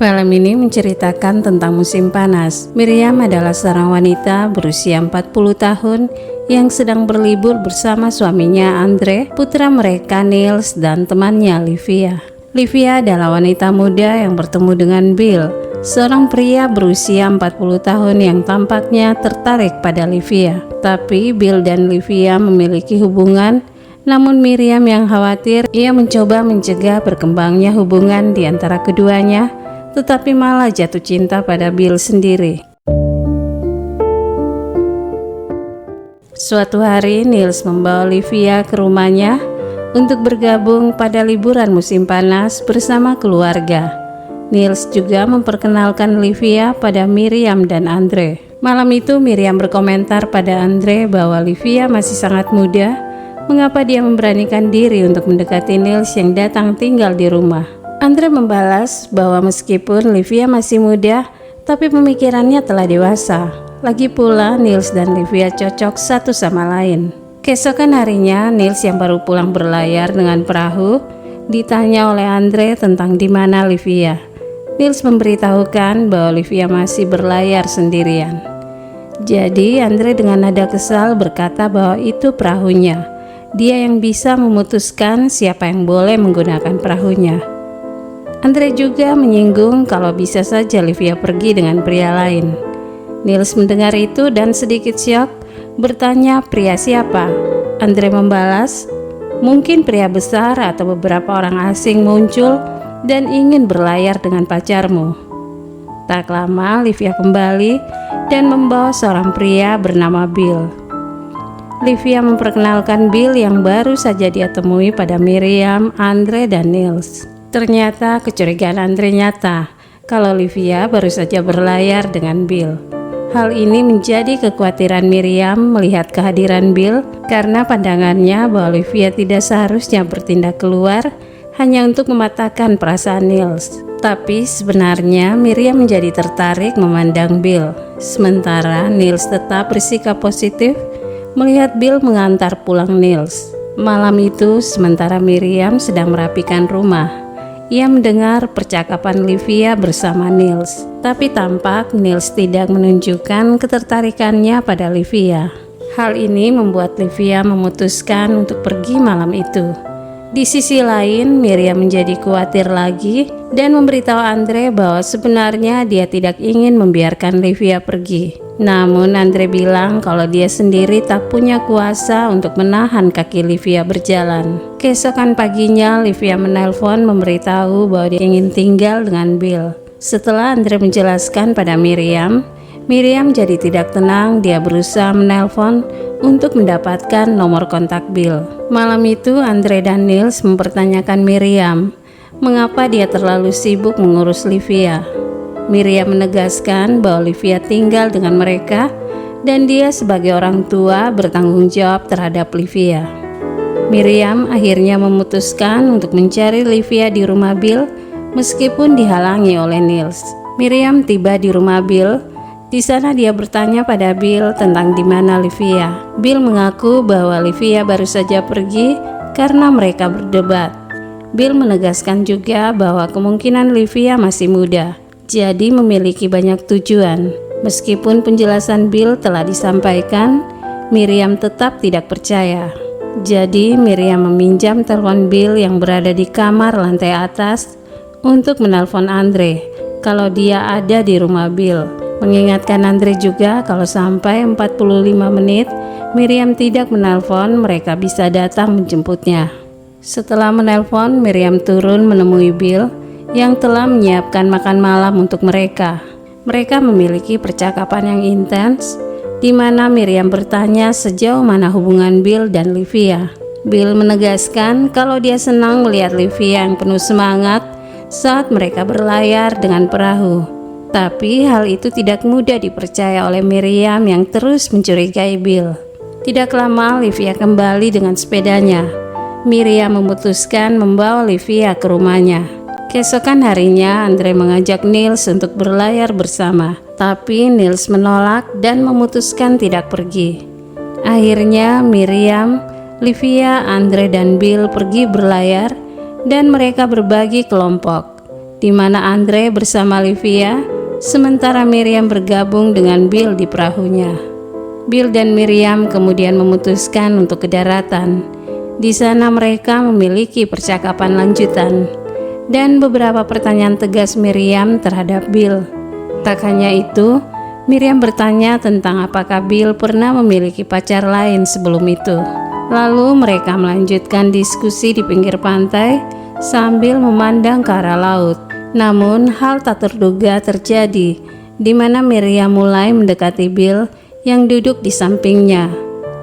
Film ini menceritakan tentang musim panas. Miriam adalah seorang wanita berusia 40 tahun yang sedang berlibur bersama suaminya Andre, putra mereka Niels, dan temannya Livia. Livia adalah wanita muda yang bertemu dengan Bill, seorang pria berusia 40 tahun yang tampaknya tertarik pada Livia. Tapi Bill dan Livia memiliki hubungan, namun Miriam yang khawatir. Ia mencoba mencegah berkembangnya hubungan di antara keduanya, tetapi malah jatuh cinta pada Bill sendiri. Suatu hari Niels membawa Livia ke rumahnya untuk bergabung pada liburan musim panas bersama keluarga. Niels juga memperkenalkan Livia pada Miriam dan Andre. Malam itu Miriam berkomentar pada Andre bahwa Livia masih sangat muda. Mengapa dia memberanikan diri untuk mendekati Niels yang datang tinggal di rumah? Andre membalas bahwa meskipun Livia masih muda, tapi pemikirannya telah dewasa. Lagi pula Niels dan Livia cocok satu sama lain. Keesokan harinya, Niels yang baru pulang berlayar dengan perahu ditanya oleh Andre tentang di mana Livia. Niels memberitahukan bahwa Livia masih berlayar sendirian. Jadi Andre dengan nada kesal berkata bahwa itu perahunya. Dia yang bisa memutuskan siapa yang boleh menggunakan perahunya. Andre juga menyinggung kalau bisa saja Livia pergi dengan pria lain. Niels mendengar itu dan sedikit syok, bertanya pria siapa. Andre membalas, mungkin pria besar atau beberapa orang asing muncul dan ingin berlayar dengan pacarmu. Tak lama Livia kembali dan membawa seorang pria bernama Bill. Livia memperkenalkan Bill yang baru saja dia temui pada Miriam, Andre, dan Niels. Ternyata kecurigaan Andre nyata kalau Livia baru saja berlayar dengan Bill. Hal ini menjadi kekhawatiran Miriam melihat kehadiran Bill karena pandangannya bahwa Livia tidak seharusnya bertindak keluar hanya untuk mematahkan perasaan Niels. Tapi sebenarnya Miriam menjadi tertarik memandang Bill. Sementara Niels tetap bersikap positif melihat Bill mengantar pulang Niels. Malam itu sementara Miriam sedang merapikan rumah, ia mendengar percakapan Livia bersama Niels, tapi tampak Niels tidak menunjukkan ketertarikannya pada Livia. Hal ini membuat Livia memutuskan untuk pergi malam itu. Di sisi lain, Miriam menjadi khawatir lagi dan memberitahu Andre bahwa sebenarnya dia tidak ingin membiarkan Livia pergi. Namun Andre bilang kalau dia sendiri tak punya kuasa untuk menahan kaki Livia berjalan. Keesokan paginya Livia menelpon memberitahu bahwa dia ingin tinggal dengan Bill. Setelah Andre menjelaskan pada Miriam, Miriam jadi tidak tenang. Dia berusaha menelpon untuk mendapatkan nomor kontak Bill. Malam itu Andre dan Niels mempertanyakan Miriam mengapa dia terlalu sibuk mengurus Livia. Miriam menegaskan bahwa Livia tinggal dengan mereka dan dia sebagai orang tua bertanggung jawab terhadap Livia. Miriam akhirnya memutuskan untuk mencari Livia di rumah Bill meskipun dihalangi oleh Niels. Miriam tiba di rumah Bill. Di sana dia bertanya pada Bill tentang di mana Livia. Bill mengaku bahwa Livia baru saja pergi karena mereka berdebat. Bill menegaskan juga bahwa kemungkinan Livia masih muda, jadi memiliki banyak tujuan. Meskipun penjelasan Bill telah disampaikan, Miriam tetap tidak percaya. Jadi Miriam meminjam telepon Bill yang berada di kamar lantai atas untuk menelpon Andre kalau dia ada di rumah Bill. Mengingatkan Andre juga kalau sampai 45 menit Miriam tidak menelpon, mereka bisa datang menjemputnya. Setelah menelpon, Miriam turun menemui Bill yang telah menyiapkan makan malam untuk mereka. Mereka memiliki percakapan yang intens, di mana Miriam bertanya sejauh mana hubungan Bill dan Livia. Bill menegaskan kalau dia senang melihat Livia yang penuh semangat saat mereka berlayar dengan perahu. Tapi hal itu tidak mudah dipercaya oleh Miriam yang terus mencurigai Bill. Tidak lama Livia kembali dengan sepedanya. Miriam memutuskan membawa Livia ke rumahnya. Keesokan harinya Andre mengajak Niels untuk berlayar bersama, tapi Niels menolak dan memutuskan tidak pergi. Akhirnya Miriam, Livia, Andre, dan Bill pergi berlayar dan mereka berbagi kelompok. di mana Andre bersama Livia, sementara Miriam bergabung dengan Bill di perahunya. Bill dan Miriam kemudian memutuskan untuk ke daratan. Di sana mereka memiliki percakapan lanjutan dan beberapa pertanyaan tegas Miriam terhadap Bill. Tak hanya itu, Miriam bertanya tentang apakah Bill pernah memiliki pacar lain sebelum itu. Lalu mereka melanjutkan diskusi di pinggir pantai sambil memandang ke arah laut. Namun hal tak terduga terjadi, di mana Miriam mulai mendekati Bill yang duduk di sampingnya.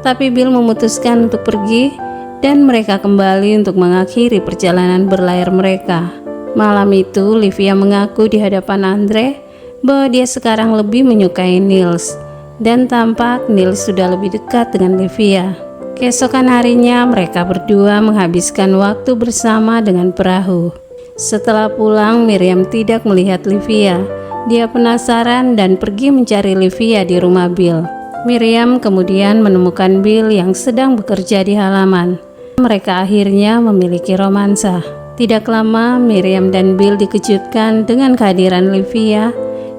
Tapi Bill memutuskan untuk pergi dan mereka kembali untuk mengakhiri perjalanan berlayar mereka. Malam itu, Livia mengaku di hadapan Andre bahwa dia sekarang lebih menyukai Niels, dan tampak Niels sudah lebih dekat dengan Livia. Keesokan harinya, mereka berdua menghabiskan waktu bersama dengan perahu. Setelah pulang, Miriam tidak melihat Livia. Dia penasaran dan pergi mencari Livia di rumah Bill. Miriam kemudian menemukan Bill yang sedang bekerja di halaman. Mereka akhirnya memiliki romansa. Tidak lama, Miriam dan Bill dikejutkan dengan kehadiran Livia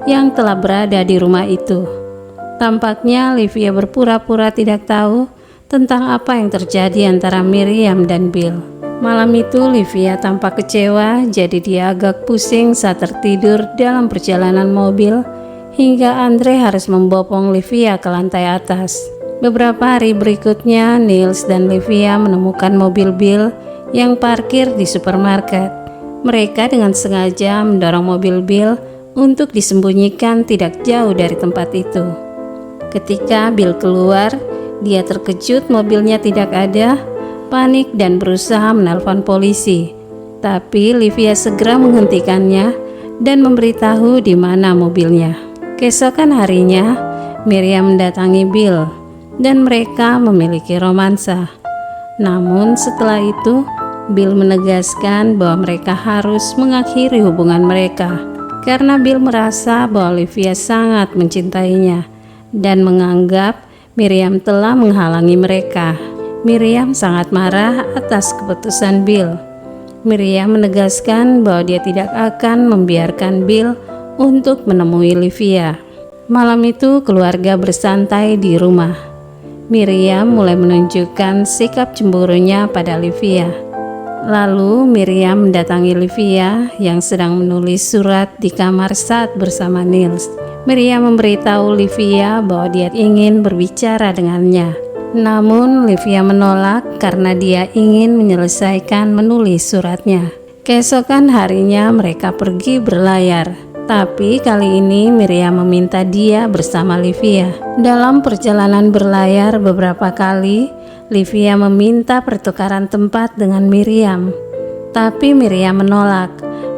yang telah berada di rumah itu. Tampaknya Livia berpura-pura tidak tahu tentang apa yang terjadi antara Miriam dan Bill. Malam itu Livia tampak kecewa, jadi dia agak pusing saat tertidur dalam perjalanan mobil hingga Andre harus membopong Livia ke lantai atas. Beberapa hari berikutnya, Niels dan Livia menemukan mobil Bill yang parkir di supermarket. Mereka dengan sengaja mendorong mobil Bill untuk disembunyikan tidak jauh dari tempat itu. Ketika Bill keluar, dia terkejut mobilnya tidak ada, panik dan berusaha menelpon polisi. Tapi Livia segera menghentikannya dan memberitahu di mana mobilnya. Keesokan harinya, Miriam mendatangi Bill dan mereka memiliki romansa. Namun setelah itu, Bill menegaskan bahwa mereka harus mengakhiri hubungan mereka karena Bill merasa bahwa Livia sangat mencintainya dan menganggap Miriam telah menghalangi mereka. Miriam sangat marah atas keputusan Bill. Miriam menegaskan bahwa dia tidak akan membiarkan Bill untuk menemui Livia. Malam itu keluarga bersantai di rumah. Miriam mulai menunjukkan sikap cemburunya pada Livia. Lalu Miriam mendatangi Livia yang sedang menulis surat di kamar saat bersama Niels. Miriam memberitahu Livia bahwa dia ingin berbicara dengannya. Namun Livia menolak karena dia ingin menyelesaikan menulis suratnya. Keesokan harinya mereka pergi berlayar. Tapi kali ini Miriam meminta dia bersama Livia. Dalam perjalanan berlayar beberapa kali, Livia meminta pertukaran tempat dengan Miriam. Tapi Miriam menolak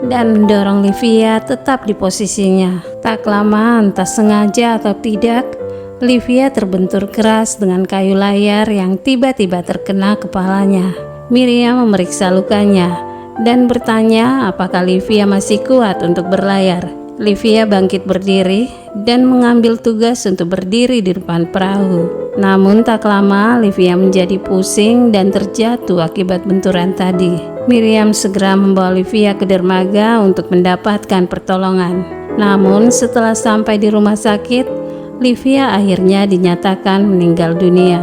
dan mendorong Livia tetap di posisinya. Tak lama, entah sengaja atau tidak, Livia terbentur keras dengan kayu layar yang tiba-tiba terkena kepalanya. Miriam memeriksa lukanya dan bertanya apakah Livia masih kuat untuk berlayar. Livia bangkit berdiri dan mengambil tugas untuk berdiri di depan perahu. Namun tak lama Livia menjadi pusing dan terjatuh akibat benturan tadi. Miriam segera membawa Livia ke dermaga untuk mendapatkan pertolongan. Namun setelah sampai di rumah sakit, Livia akhirnya dinyatakan meninggal dunia.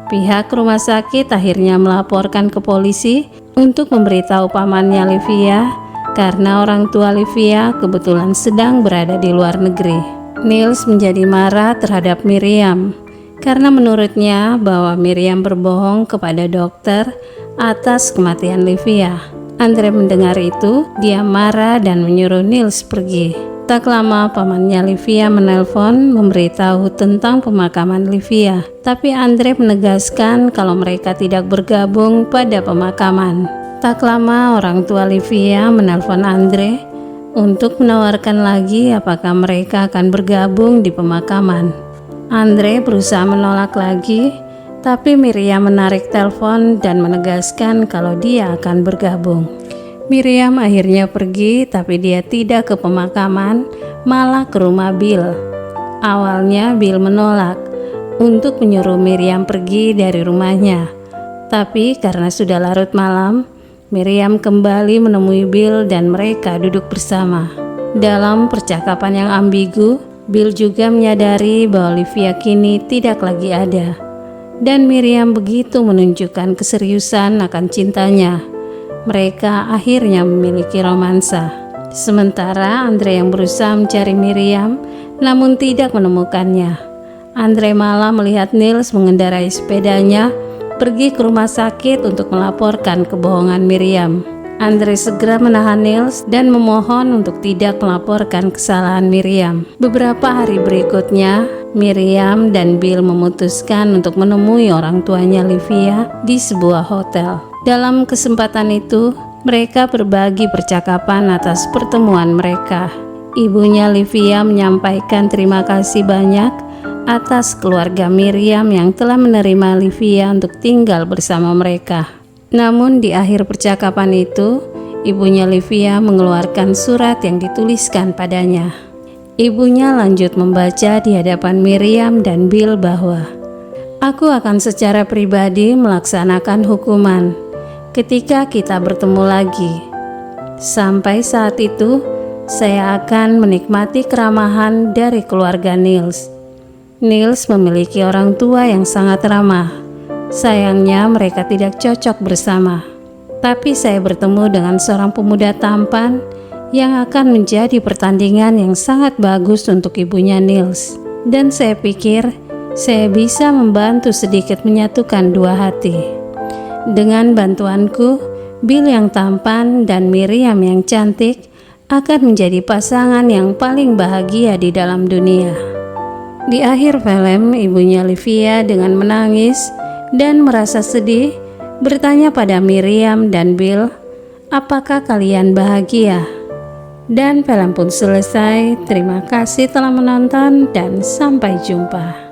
Pihak rumah sakit akhirnya melaporkan ke polisi untuk memberitahu pamannya Livia karena orang tua Livia kebetulan sedang berada di luar negeri. Niels menjadi marah terhadap Miriam karena menurutnya bahwa Miriam berbohong kepada dokter atas kematian Livia. Andre mendengar itu, dia marah dan menyuruh Niels pergi. Tak lama pamannya Livia menelpon memberitahu tentang pemakaman Livia. Tapi Andre menegaskan kalau mereka tidak bergabung pada pemakaman. Tak lama orang tua Livia menelpon Andre untuk menawarkan lagi apakah mereka akan bergabung di pemakaman. Andre berusaha menolak lagi, tapi Miriam menarik telepon dan menegaskan kalau dia akan bergabung. Miriam akhirnya pergi, tapi dia tidak ke pemakaman, malah ke rumah Bill. Awalnya Bill menolak untuk menyuruh Miriam pergi dari rumahnya, tapi karena sudah larut malam, Miriam kembali menemui Bill dan mereka duduk bersama. Dalam percakapan yang ambigu, Bill juga menyadari bahwa Olivia kini tidak lagi ada. Dan Miriam begitu menunjukkan keseriusan akan cintanya. Mereka akhirnya memiliki romansa. Sementara Andre yang berusaha mencari Miriam, namun tidak menemukannya. Andre malah melihat Niels mengendarai sepedanya pergi ke rumah sakit untuk melaporkan kebohongan Miriam. Andre segera menahan Niels dan memohon untuk tidak melaporkan kesalahan Miriam. Beberapa hari berikutnya, Miriam dan Bill memutuskan untuk menemui orang tuanya Livia di sebuah hotel. Dalam kesempatan itu, mereka berbagi percakapan atas pertemuan mereka. Ibunya Livia menyampaikan terima kasih banyak atas keluarga Miriam yang telah menerima Livia untuk tinggal bersama mereka. Namun di akhir percakapan itu, ibunya Livia mengeluarkan surat yang dituliskan padanya. Ibunya lanjut membaca di hadapan Miriam dan Bill bahwa, "Aku akan secara pribadi melaksanakan hukuman ketika kita bertemu lagi. Sampai saat itu, saya akan menikmati keramahan dari keluarga Niels. Niels memiliki orang tua yang sangat ramah. Sayangnya mereka tidak cocok bersama. Tapi saya bertemu dengan seorang pemuda tampan yang akan menjadi pertandingan yang sangat bagus untuk ibunya Niels. Dan saya pikir saya bisa membantu sedikit menyatukan dua hati. Dengan bantuanku, Bill yang tampan dan Miriam yang cantik akan menjadi pasangan yang paling bahagia di dalam dunia." Di akhir film, ibunya Livia dengan menangis dan merasa sedih bertanya pada Miriam dan Bill, "Apakah kalian bahagia?" Dan film pun selesai. Terima kasih telah menonton dan sampai jumpa.